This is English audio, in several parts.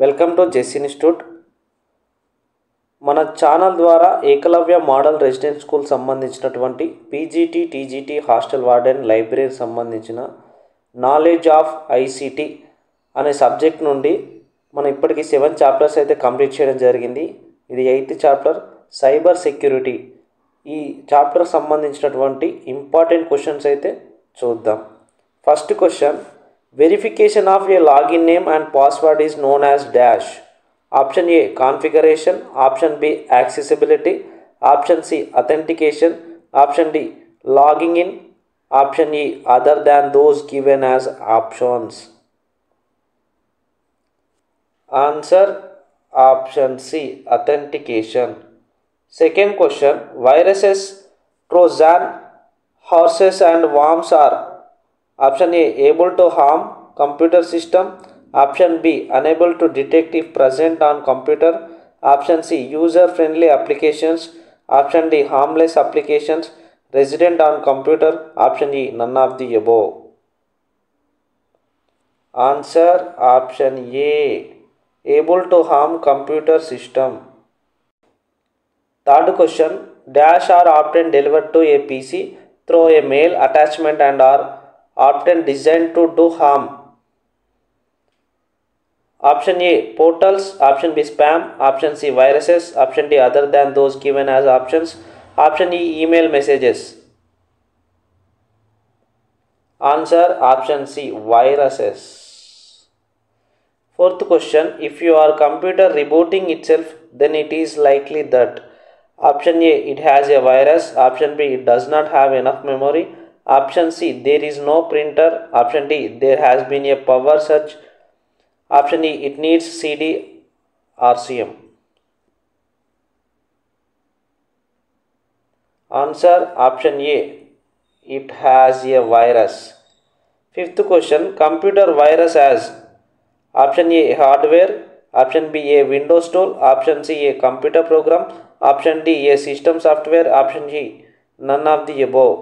Welcome to Jess institute. మన channel ద్వారా Eklavya model residential school సంబంధించినటువంటి PGT, TGT, hostel warden, library సంబంధించిన knowledge of ICT అనే subject నుండి మనం ఇప్పటికీ 7 చాప్టర్స్ అయితే కంప్లీట్ చేయడం జరిగింది. ఇది 8th చాప్టర్ సైబర్ సెక్యూరిటీ. ఈ చాప్టర్ సంబంధించినటువంటి ఇంపార్టెంట్ క్వశ్చన్స్ అయితే చూద్దాం. First question, verification of a login name and password is known as dash. Option A configuration, option B accessibility, option C authentication, option D logging in, option E other than those given as options. Answer option C authentication. Second question, viruses, Trojan horses and worms are option A able to harm computer system, option B unable to detect if present on computer, option C user friendly applications, option D harmless applications resident on computer, option E none of the above. Answer option A able to harm computer system. Third question, dash are often delivered to a PC through a mail attachment and are often designed to do harm. Option A portals, option B spam, option C viruses, option D other than those given as options, option E email messages. Answer option C viruses. Fourth question, if your computer rebooting itself, then it is likely that option A it has a virus, option B it does not have enough memory, option C there is no printer, option D there has been a power surge, option E it needs CD RCM. Answer option A it has a virus. Fifth question, computer virus has option A hardware, option B a Windows tool, option C a computer program, option D a system software, option G none of the above.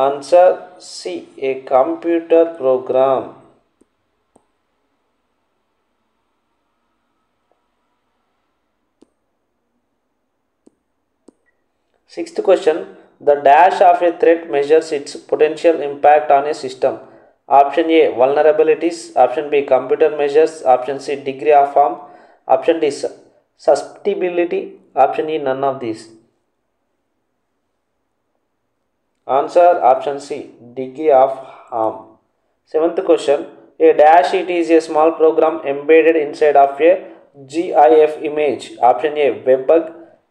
Answer C a computer program. Sixth question, the dash of a threat measures its potential impact on a system. Option A vulnerabilities, option B computer measures, option C degree of harm, option D susceptibility, option E none of these. Answer option C degree of harm. Seventh question, a dash it is a small program embedded inside of a GIF image. Option A web bug,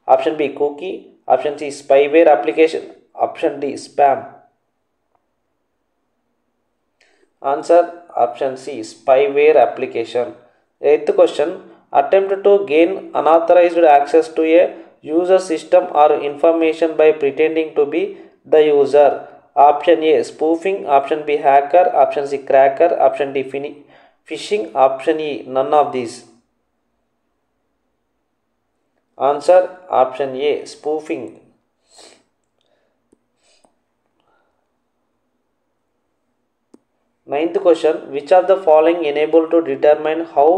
option B cookie, option C spyware application, option D spam. Answer option C spyware application. Eighth question, attempt to gain unauthorized access to a user system or information by pretending to be the user. Option A spoofing, option B hacker, option C cracker, option D phishing, option E none of these. Answer option A spoofing. Ninth question, which of the following enable to determine how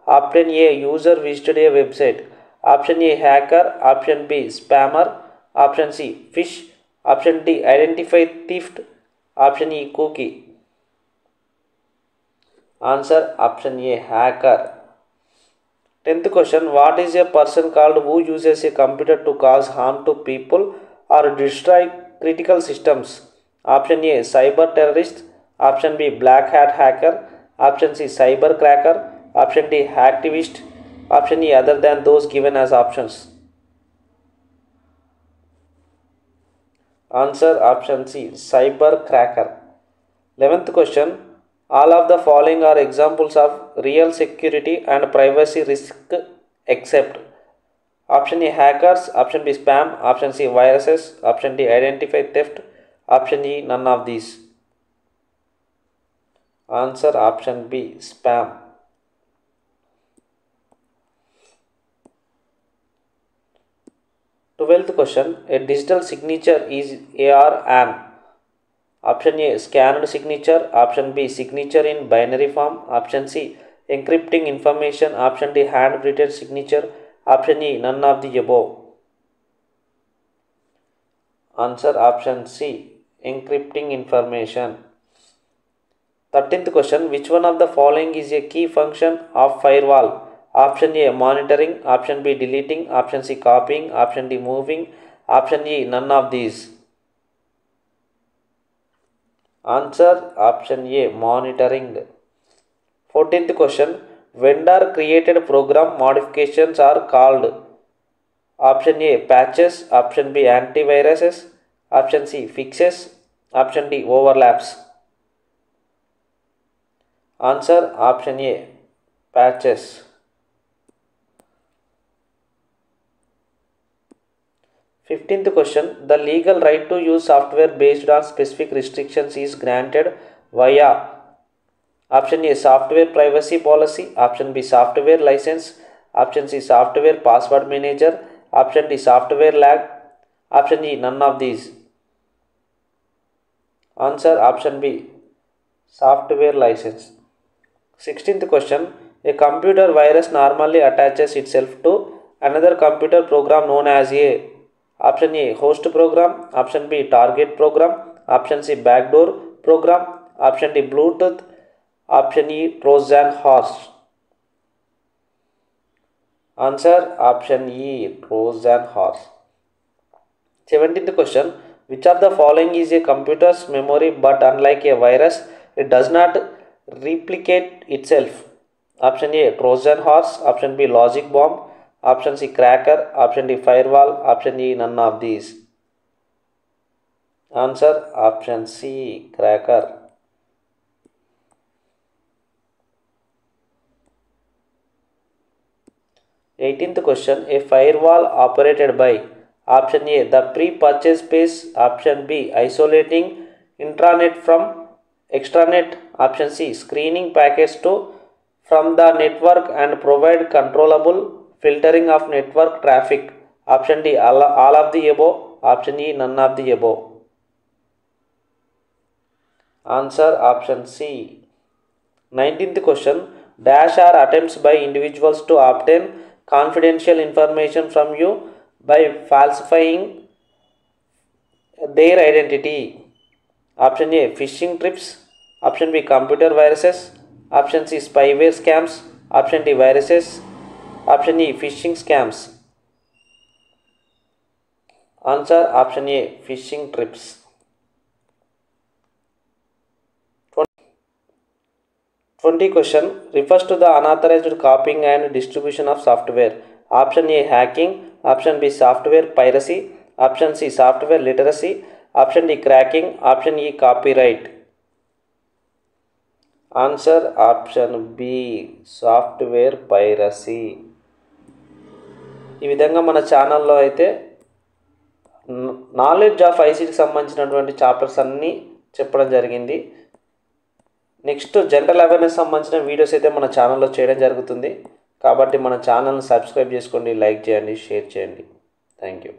often a user visited a website? Option A hacker, option B spammer, option C phish, option D identify theft, option E cookie. Answer option A hacker. 10th question, what is a person called who uses a computer to cause harm to people or destroy critical systems? Option A cyber terrorist, option B black hat hacker, option C cyber cracker, option D hacktivist, option E other than those given as options. Answer option C cyber cracker. 11th question, all of the following are examples of real security and privacy risk except. Option A hackers, option B spam, option C viruses, option D identify theft, option E none of these. Answer option B spam. 12th question, a digital signature is AR an option A scanned signature, option B signature in binary form, option C encrypting information. Option D, handwritten signature. Option E, none of the above. Answer option C, encrypting information. 13th question, which one of the following is a key function of firewall? Option A, monitoring. Option B, deleting. Option C, copying. Option D, moving. Option E, none of these. Answer option A, monitoring. 14th question, vendor created program modifications are called. Option A, patches. Option B, antiviruses. Option C, fixes. Option D, overlaps. Answer option A, patches. 15th question, the legal right to use software based on specific restrictions is granted via. Option A, software privacy policy. Option B, software license. Option C, software password manager. Option D, software lag. Option E, none of these. Answer option B, software license. 16th question, a computer virus normally attaches itself to another computer program known as a. Option A, host program. Option B, target program. Option C, backdoor program. Option D, Bluetooth. Option E, Trojan horse. Answer option E, Trojan horse. 17th question, which of the following is a computer's memory but unlike a virus, it does not replicate itself? Option A, Trojan horse. Option B, logic bomb. Option C, cracker. Option D, firewall. Option E, none of these. Answer option C, cracker. 18th question, a firewall operated by. Option A, the pre-purchase space. Option B, isolating intranet from extranet. Option C, screening packets from the network and provide controllable filtering of network traffic. Option D, all of the above. Option E, none of the above. Answer option C. 19th question, dash are attempts by individuals to obtain confidential information from you by falsifying their identity. Option A, phishing trips. Option B, computer viruses. Option C, spyware scams. Option D, viruses. Option E, phishing scams. Answer option A, phishing trips. 20 question, refers to the unauthorized copying and distribution of software. Option A, hacking. Option B, software piracy. Option C, software literacy. Option D, cracking. Option E, copyright. Answer option B, software piracy. ఈ విధంగా మన ఛానల్లో అయితే knowledge of ఐసీటీకి సంబంధించినటువంటి chapters అన్నీ చెప్పడం జరిగింది. Next general awareness సంబంధించిన వీడియోస్ అయితే మన ఛానల్లో చేయడం జరుగుతుంది. కాబట్టి మన ఛానల్ని సబ్స్క్రైబ్ చేసుకోండి, లైక్ చేయండి, షేర్ చేయండి. Thank you.